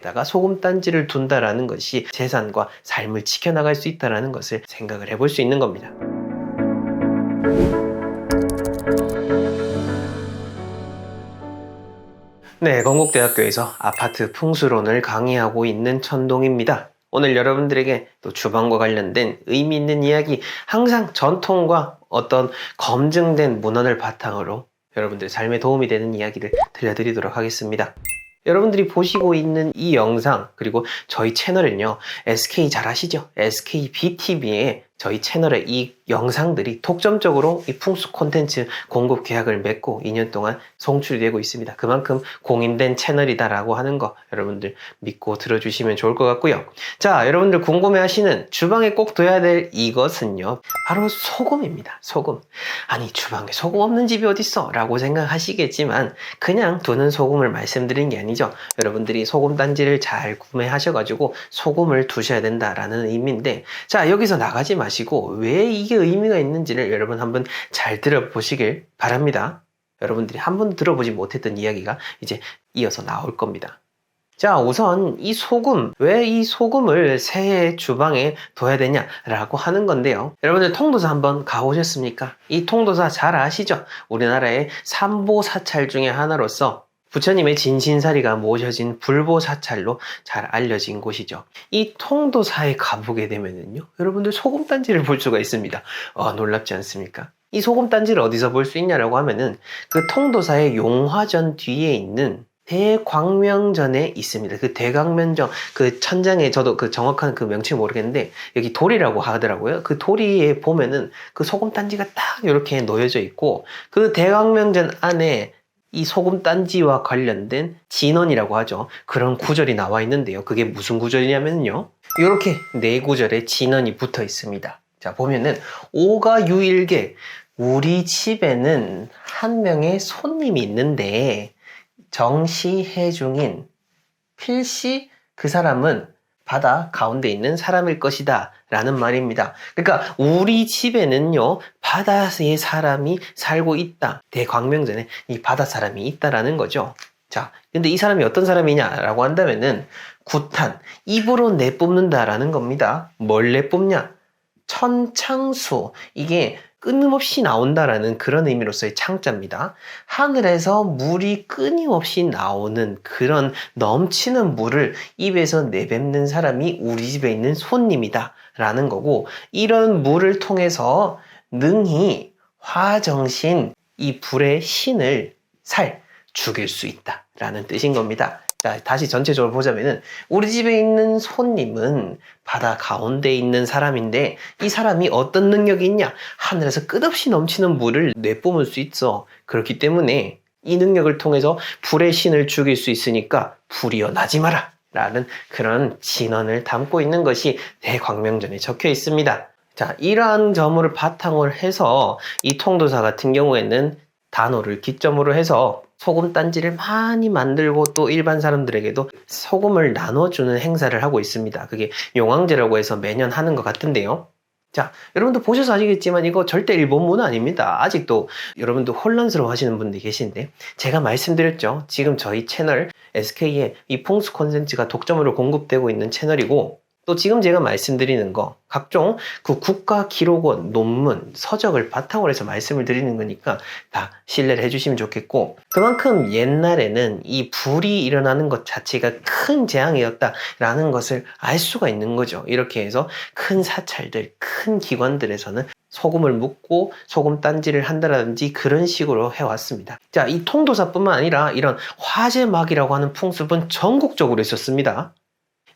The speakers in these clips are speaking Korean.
다가 소금단지를 둔다라는 것이 재산과 삶을 지켜나갈 수 있다는 것을 생각을 해볼 수 있는 겁니다. 네, 건국대학교에서 아파트 풍수론을 강의하고 있는 천동입니다. 오늘 여러분들에게 또 주방과 관련된 의미 있는 이야기, 항상 전통과 어떤 검증된 문헌을 바탕으로 여러분들 삶에 도움이 되는 이야기를 들려드리도록 하겠습니다. 여러분들이 보시고 있는 이 영상, 그리고 저희 채널은요, SK 잘 아시죠? SK BTV에 저희 채널의 이 영상들이 독점적으로 이 풍수 콘텐츠 공급 계약을 맺고 2년 동안 송출이 되고 있습니다. 그만큼 공인된 채널이다라고 하는 거 여러분들 믿고 들어주시면 좋을 것 같고요. 자, 여러분들 궁금해하시는 주방에 꼭 둬야 될 이것은요, 바로 소금입니다. 소금. 아니, 주방에 소금 없는 집이 어딨어? 라고 생각하시겠지만 그냥 두는 소금을 말씀드린 게 아니죠. 여러분들이 소금 단지를 잘 구매하셔가지고 소금을 두셔야 된다라는 의미인데, 자, 여기서 나가지 마시고 왜 이게 의미가 있는지를 여러분 한번 잘 들어보시길 바랍니다. 여러분들이 한 번도 들어보지 못했던 이야기가 이제 이어서 나올 겁니다. 자, 우선 이 소금, 왜 이 소금을 새해 주방에 둬야 되냐라고 하는 건데요. 여러분들 통도사 한번 가보셨습니까? 이 통도사 잘 아시죠? 우리나라의 삼보사찰 중에 하나로서 부처님의 진신사리가 모셔진 불보사찰로 잘 알려진 곳이죠. 이 통도사에 가보게 되면요, 여러분들 소금단지를 볼 수가 있습니다. 놀랍지 않습니까? 이 소금단지를 어디서 볼 수 있냐라고 하면은 그 통도사의 용화전 뒤에 있는 대광명전에 있습니다. 그 대광명전, 그 천장에, 저도 그 정확한 그 명칭 모르겠는데 여기 돌이라고 하더라고요. 그 돌이에 보면은 그 소금단지가 딱 이렇게 놓여져 있고, 그 대광명전 안에 이 소금단지와 관련된 진언이라고 하죠. 그런 구절이 나와 있는데요. 그게 무슨 구절이냐면요, 이렇게 네 구절의 진언이 붙어 있습니다. 자, 보면은 오가 유일계, 우리 집에는 한 명의 손님이 있는데 정시해 중인 필시 그 사람은 바다 가운데 있는 사람일 것이다 라는 말입니다. 그러니까 우리 집에는요, 바다에 사람이 살고 있다. 대광명전에 이 바다 사람이 있다라는 거죠. 자, 근데 이 사람이 어떤 사람이냐라고 한다면은 구탄, 입으로 내뿜는다라는 겁니다. 뭘 내뿜냐? 천창수, 이게 끊임없이 나온다라는 그런 의미로서의 창자입니다. 하늘에서 물이 끊임없이 나오는 그런 넘치는 물을 입에서 내뱉는 사람이 우리 집에 있는 손님이다 라는 거고, 이런 물을 통해서 능히 화정신, 이 불의 신을 죽일 수 있다 라는 뜻인 겁니다. 자, 다시 전체적으로 보자면은 우리 집에 있는 손님은 바다 가운데 있는 사람인데, 이 사람이 어떤 능력이 있냐? 하늘에서 끝없이 넘치는 물을 내뿜을 수 있어. 그렇기 때문에 이 능력을 통해서 불의 신을 죽일 수 있으니까 불이여 나지 마라 라는 그런 진언을 담고 있는 것이 대광명전에 적혀 있습니다. 자, 이러한 점을 바탕으로 해서 이 통도사 같은 경우에는 단오를 기점으로 해서 소금단지를 많이 만들고, 또 일반 사람들에게도 소금을 나눠주는 행사를 하고 있습니다. 그게 용왕제라고 해서 매년 하는 것 같은데요. 자, 여러분도 보셔서 아시겠지만 이거 절대 일본문 아닙니다. 아직도 여러분도 혼란스러워 하시는 분들이 계신데, 제가 말씀드렸죠. 지금 저희 채널 SK의 이 풍수 콘텐츠가 독점으로 공급되고 있는 채널이고, 또 지금 제가 말씀드리는 거 각종 그 국가 기록원, 논문, 서적을 바탕으로 해서 말씀을 드리는 거니까 다 신뢰를 해주시면 좋겠고, 그만큼 옛날에는 이 불이 일어나는 것 자체가 큰 재앙이었다라는 것을 알 수가 있는 거죠. 이렇게 해서 큰 사찰들, 큰 기관들에서는 소금을 묻고 소금단지를 한다든지 그런 식으로 해왔습니다. 자, 이 통도사뿐만 아니라 이런 화재막이라고 하는 풍습은 전국적으로 있었습니다.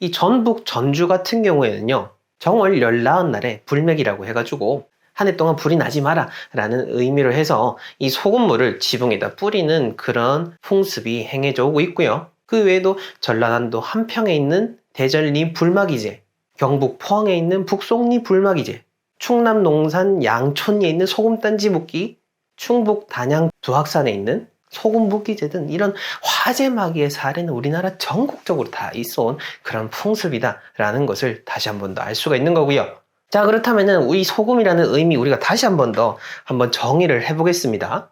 이 전북 전주 같은 경우에는요, 정월 14날에 불맥이라고 해가지고 한 해 동안 불이 나지 마라 라는 의미로 해서 이 소금물을 지붕에다 뿌리는 그런 풍습이 행해져 오고 있고요. 그 외에도 전라남도 한평에 있는 대전리 불막이제, 경북 포항에 있는 북송리 불막이제, 충남 농산 양촌리에 있는 소금단지 묻기, 충북 단양 두악산에 있는 소금 붓기제 등 이런 화재마귀의 사례는 우리나라 전국적으로 다 있어온 그런 풍습이다라는 것을 다시 한 번 더 알 수가 있는 거고요. 자, 그렇다면은 이 소금이라는 의미 우리가 다시 한 번 더 정의를 해보겠습니다.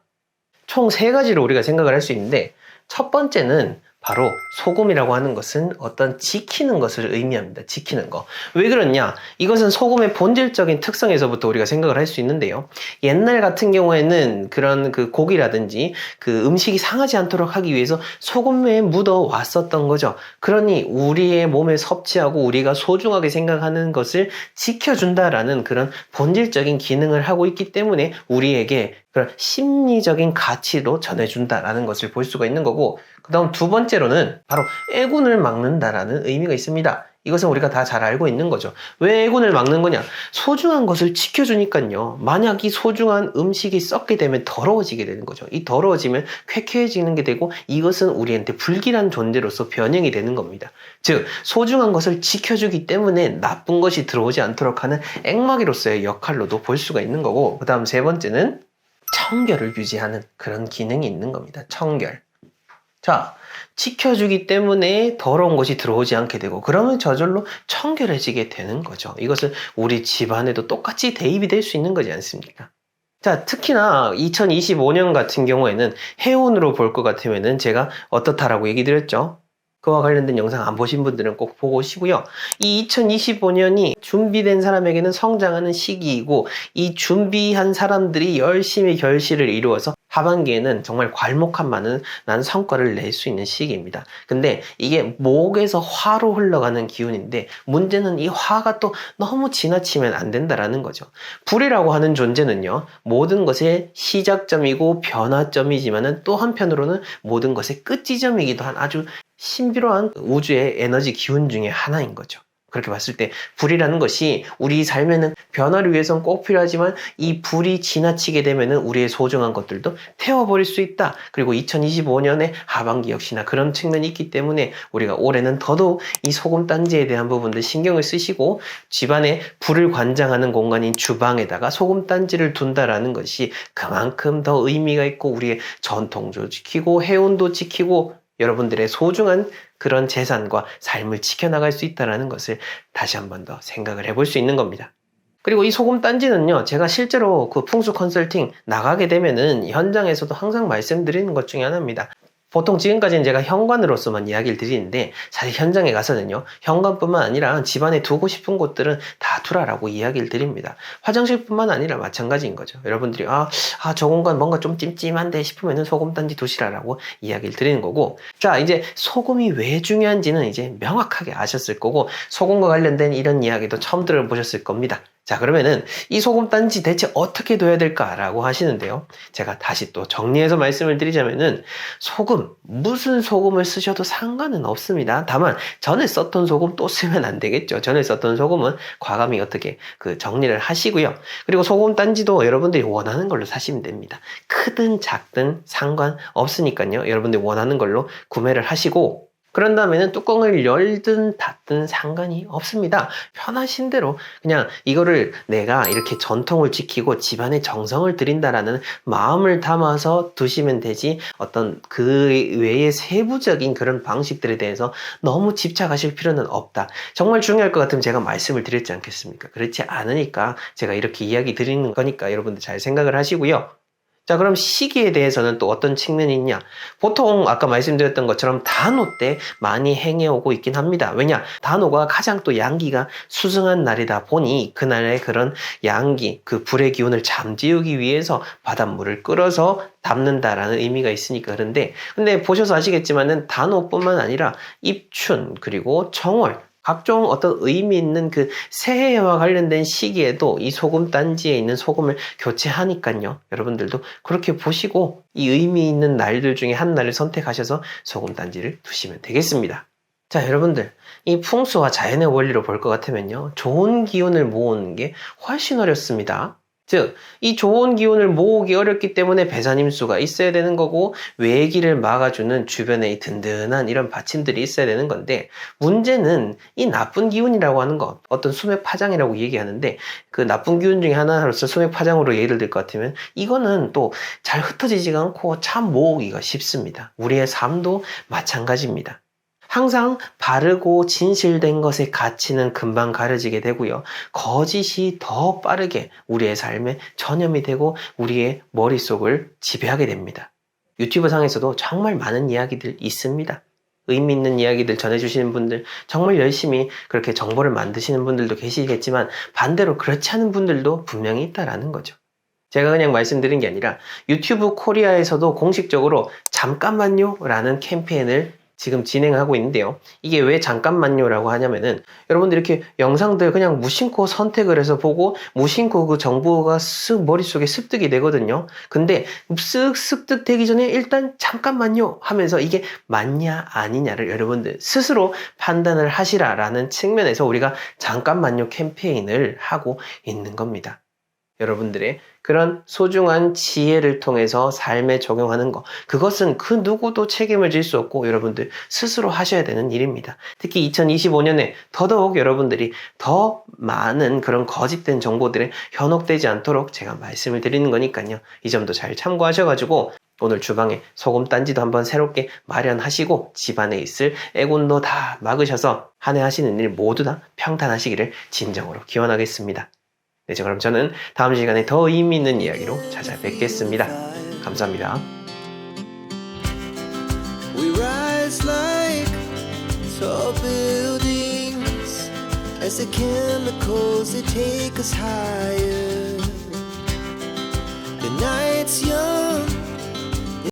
총 3가지로 우리가 생각을 할 수 있는데, 첫 번째는 바로 소금이라고 하는 것은 어떤 지키는 것을 의미합니다. 지키는 거. 왜 그러냐? 이것은 소금의 본질적인 특성에서부터 우리가 생각을 할 수 있는데요. 옛날 같은 경우에는 그런 그 고기라든지 그 음식이 상하지 않도록 하기 위해서 소금에 묻어 왔었던 거죠. 그러니 우리의 몸에 섭취하고 우리가 소중하게 생각하는 것을 지켜준다라는 그런 본질적인 기능을 하고 있기 때문에 우리에게 그런 심리적인 가치로 전해준다라는 것을 볼 수가 있는 거고, 그 다음 두 번째로는 바로 애군을 막는다라는 의미가 있습니다. 이것은 우리가 다 잘 알고 있는 거죠. 왜 애군을 막는 거냐? 소중한 것을 지켜주니까요. 만약 이 소중한 음식이 썩게 되면 더러워지게 되는 거죠. 이 더러워지면 쾌쾌해지는 게 되고, 이것은 우리한테 불길한 존재로서 변형이 되는 겁니다. 즉, 소중한 것을 지켜주기 때문에 나쁜 것이 들어오지 않도록 하는 앵마기로서의 역할로도 볼 수가 있는 거고, 그 다음 세 번째는 청결을 유지하는 그런 기능이 있는 겁니다. 청결. 자, 지켜주기 때문에 더러운 것이 들어오지 않게 되고, 그러면 저절로 청결해지게 되는 거죠. 이것은 우리 집안에도 똑같이 대입이 될 수 있는 거지 않습니까? 자, 특히나 2025년 같은 경우에는 해운으로 볼 것 같으면은 제가 어떻다라고 얘기 드렸죠? 그와 관련된 영상 안 보신 분들은 꼭 보고 오시고요. 이 2025년이 준비된 사람에게는 성장하는 시기이고, 이 준비한 사람들이 열심히 결실을 이루어서 하반기에는 정말 괄목한 많은 성과를 낼 수 있는 시기입니다. 근데 이게 목에서 화로 흘러가는 기운인데, 문제는 이 화가 또 너무 지나치면 안 된다라는 거죠. 불이라고 하는 존재는요, 모든 것의 시작점이고 변화점이지만은 또 한편으로는 모든 것의 끝지점이기도 한 아주 신비로한 우주의 에너지 기운 중에 하나인 거죠. 그렇게 봤을 때 불이라는 것이 우리 삶에는 변화를 위해서는 꼭 필요하지만, 이 불이 지나치게 되면은 우리의 소중한 것들도 태워버릴 수 있다. 그리고 2025년에 하반기 역시나 그런 측면이 있기 때문에 우리가 올해는 더더욱 이 소금단지에 대한 부분들 신경을 쓰시고, 집안에 불을 관장하는 공간인 주방에다가 소금단지를 둔다라는 것이 그만큼 더 의미가 있고, 우리의 전통도 지키고 해운도 지키고 여러분들의 소중한 그런 재산과 삶을 지켜나갈 수 있다는 것을 다시 한 번 더 생각을 해볼 수 있는 겁니다. 그리고 이 소금단지는요, 제가 실제로 그 풍수 컨설팅 나가게 되면은 현장에서도 항상 말씀드리는 것 중에 하나입니다. 보통 지금까지는 제가 현관으로서만 이야기를 드리는데, 사실 현장에 가서는요, 현관뿐만 아니라 집안에 두고 싶은 곳들은 다 두라라고 이야기를 드립니다. 화장실뿐만 아니라 마찬가지인 거죠. 여러분들이 저 공간 뭔가 좀 찜찜한데 싶으면 소금단지 두시라라고 이야기를 드리는 거고, 자, 이제 소금이 왜 중요한지는 이제 명확하게 아셨을 거고, 소금과 관련된 이런 이야기도 처음 들어보셨을 겁니다. 자, 그러면은 이 소금단지 대체 어떻게 둬야 될까라고 하시는데요. 제가 다시 또 정리해서 말씀을 드리자면은, 소금, 무슨 소금을 쓰셔도 상관은 없습니다. 다만 전에 썼던 소금 또 쓰면 안 되겠죠. 전에 썼던 소금은 과감히 어떻게 정리를 하시고요. 그리고 소금단지도 여러분들이 원하는 걸로 사시면 됩니다. 크든 작든 상관없으니까요. 여러분들이 원하는 걸로 구매를 하시고, 그런 다음에는 뚜껑을 열든 닫든 상관이 없습니다. 편하신 대로 그냥 이거를 내가 이렇게 전통을 지키고 집안에 정성을 들인다라는 마음을 담아서 두시면 되지, 어떤 그 외의 세부적인 그런 방식들에 대해서 너무 집착하실 필요는 없다. 정말 중요할 것 같으면 제가 말씀을 드렸지 않겠습니까? 그렇지 않으니까 제가 이렇게 이야기 드리는 거니까 여러분들 잘 생각을 하시고요. 자, 그럼 시기에 대해서는 또 어떤 측면이 있냐? 보통 아까 말씀드렸던 것처럼 단오 때 많이 행해오고 있긴 합니다. 왜냐? 단오가 가장 또 양기가 수승한 날이다 보니 그날의 그런 양기, 그 불의 기운을 잠재우기 위해서 바닷물을 끓여서 담는다라는 의미가 있으니까. 근데 보셔서 아시겠지만은 단오뿐만 아니라 입춘, 그리고 정월, 각종 어떤 의미 있는 그 새해와 관련된 시기에도 이 소금단지에 있는 소금을 교체하니까요. 여러분들도 그렇게 보시고 이 의미 있는 날들 중에 한 날을 선택하셔서 소금단지를 두시면 되겠습니다. 자, 여러분들, 이 풍수와 자연의 원리로 볼 것 같으면요, 좋은 기운을 모으는 게 훨씬 어렵습니다. 즉, 이 좋은 기운을 모으기 어렵기 때문에 배산임수가 있어야 되는 거고, 외기를 막아주는 주변에 이 든든한 이런 받침들이 있어야 되는 건데, 문제는 이 나쁜 기운이라고 하는 것, 어떤 수맥 파장이라고 얘기하는데, 그 나쁜 기운 중에 하나로서 수맥 파장으로 예를 들 것 같으면 이거는 또 잘 흩어지지가 않고 참 모으기가 쉽습니다. 우리의 삶도 마찬가지입니다. 항상 바르고 진실된 것의 가치는 금방 가려지게 되고요. 거짓이 더 빠르게 우리의 삶에 전염이 되고 우리의 머릿속을 지배하게 됩니다. 유튜브 상에서도 정말 많은 이야기들 있습니다. 의미 있는 이야기들 전해주시는 분들, 정말 열심히 그렇게 정보를 만드시는 분들도 계시겠지만 반대로 그렇지 않은 분들도 분명히 있다라는 거죠. 제가 그냥 말씀드린 게 아니라 유튜브 코리아에서도 공식적으로 잠깐만요 라는 캠페인을 지금 진행하고 있는데요. 이게 왜 잠깐만요라고 하냐면은 여러분들 이렇게 영상들 그냥 무심코 선택을 해서 보고 무심코 그 정보가 쓱 머릿속에 습득이 되거든요. 근데 쓱 습득되기 전에 일단 잠깐만요 하면서 이게 맞냐 아니냐를 여러분들 스스로 판단을 하시라라는 측면에서 우리가 잠깐만요 캠페인을 하고 있는 겁니다. 여러분들의 그런 소중한 지혜를 통해서 삶에 적용하는 것, 그것은 그 누구도 책임을 질 수 없고 여러분들 스스로 하셔야 되는 일입니다. 특히 2025년에 더더욱 여러분들이 더 많은 그런 거짓된 정보들에 현혹되지 않도록 제가 말씀을 드리는 거니까요. 이 점도 잘 참고하셔가지고 오늘 주방에 소금 딴지도 한번 새롭게 마련하시고 집안에 있을 애군도 다 막으셔서 한 해 하시는 일 모두 다 평탄하시기를 진정으로 기원하겠습니다. 네, 그럼 저는 다음 시간에 더 의미 있는 이야기로 찾아뵙겠습니다. 감사합니다. We rise like tall buildings as the chemicals they take us higher. The night's young.